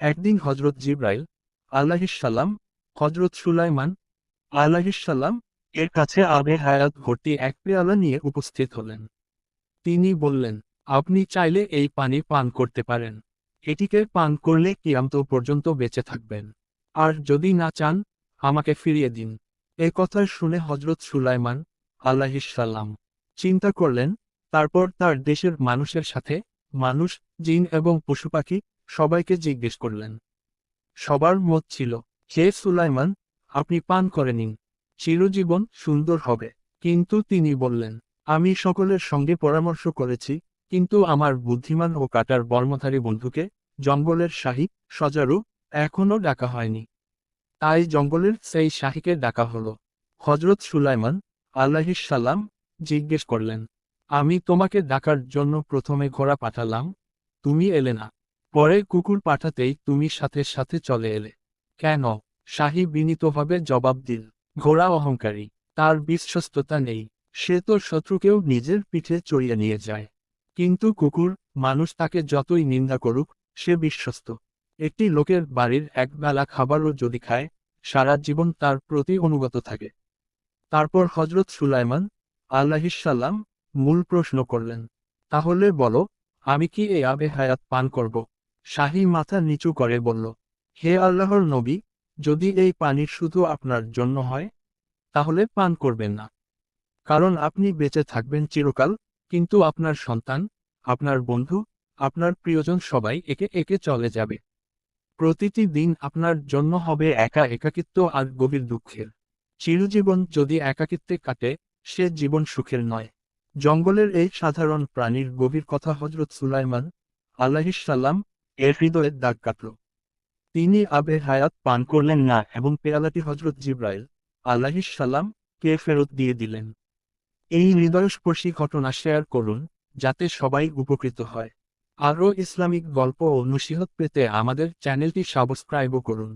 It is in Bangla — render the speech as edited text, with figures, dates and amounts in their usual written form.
একদিন হজরত জিব্রাইল আলাইহিসসালাম হজরত সুলাইমান আলাইহিসসালাম এর কাছে আবে হায়াত ভর্তি এক পেয়ালা নিয়ে উপস্থিত হলেন। তিনি বললেন, আপনি চাইলে এই পানি পান করতে পারেন। এটিকে পান করলে কিয়ামত পর্যন্ত বেঁচে থাকবেন। আর যদি না চান, আমাকে ফিরিয়ে দিন। এ কথা শুনে হজরত সুলাইমান আলাইহিসসালাম চিন্তা করলেন, তারপর তার দেশের মানুষের সাথে মানুষ, জিন এবং পশুপাখি সবাইকে জিজ্ঞেস করলেন। সবার মত ছিল, হে সুলাইমান, আপনি পান করে নিন, চিরজীবন সুন্দর হবে। কিন্তু তিনি বললেন, আমি সকলের সঙ্গে পরামর্শ করেছি, কিন্তু আমার বুদ্ধিমান ও কাটার বর্মধারী বন্ধুকে, জঙ্গলের শাহী সজারু, এখনও ডাকা হয়নি। তাই জঙ্গলের সেই শাহীকে ডাকা হলো। হজরত সুলাইমান আলাইহিসসালাম জিজ্ঞেস করলেন, আমি তোমাকে ডাকার জন্য প্রথমে ঘোড়া পাঠালাম, তুমি এলে না। পরে কুকুর পাঠাতেই তুমি সাথে সাথে চলে এলে কেন? শাহী বিনীতভাবে জবাব দিল, ঘোড়া অহংকারী, তার বিশ্বস্ততা নেই, সে তো শত্রুকেও নিজের পিঠে চড়িয়ে নিয়ে যায়। কিন্তু কুকুর, মানুষ তাকে যতই নিন্দা করুক, সে বিশ্বস্ত। একটি লোকের বাড়ির একবেলা খাবারও যদি খায়, সারা জীবন তার প্রতি অনুগত থাকে। তারপর হজরত সুলাইমান আলাইহিসসালাম মূল প্রশ্ন করলেন, তাহলে বলো, আমি কি এই আবে হায়াত পান করব? শাহী মাথা নিচু করে বলল, হে আল্লাহর নবী, যদি এই পানি শুধু আপনার জন্য হয়, তাহলে পান করবেন না। কারণ আপনি বেঁচে থাকবেন চিরকাল, কিন্তু আপনার সন্তান, আপনার বন্ধু, আপনার প্রিয়জন সবাই একে একে চলে যাবে। প্রতিটি দিন আপনার জন্য হবে একাকিত্ব আর গভীর দুঃখের। চিরজীবন যদি একাকিত্বে কাটে, সে জীবন সুখের নয়। জঙ্গলের এই সাধারণ প্রাণীর গভীর কথা হজরত সুলাইমান আলাইহিসসালাম এর হৃদয়ে দাগ কাটল। তিনি আবে হায়াত পান করলেন না এবং পেয়ালাটি হজরত জিব্রাইল আলাইহিসসালাম কে ফেরত দিয়ে দিলেন। এই হৃদয়স্পর্শী ঘটনা শেয়ার করুন, যাতে সবাই উপকৃত হয়। আরও ইসলামিক গল্প ও নসিহত পেতে আমাদের চ্যানেলটি সাবস্ক্রাইব করুন।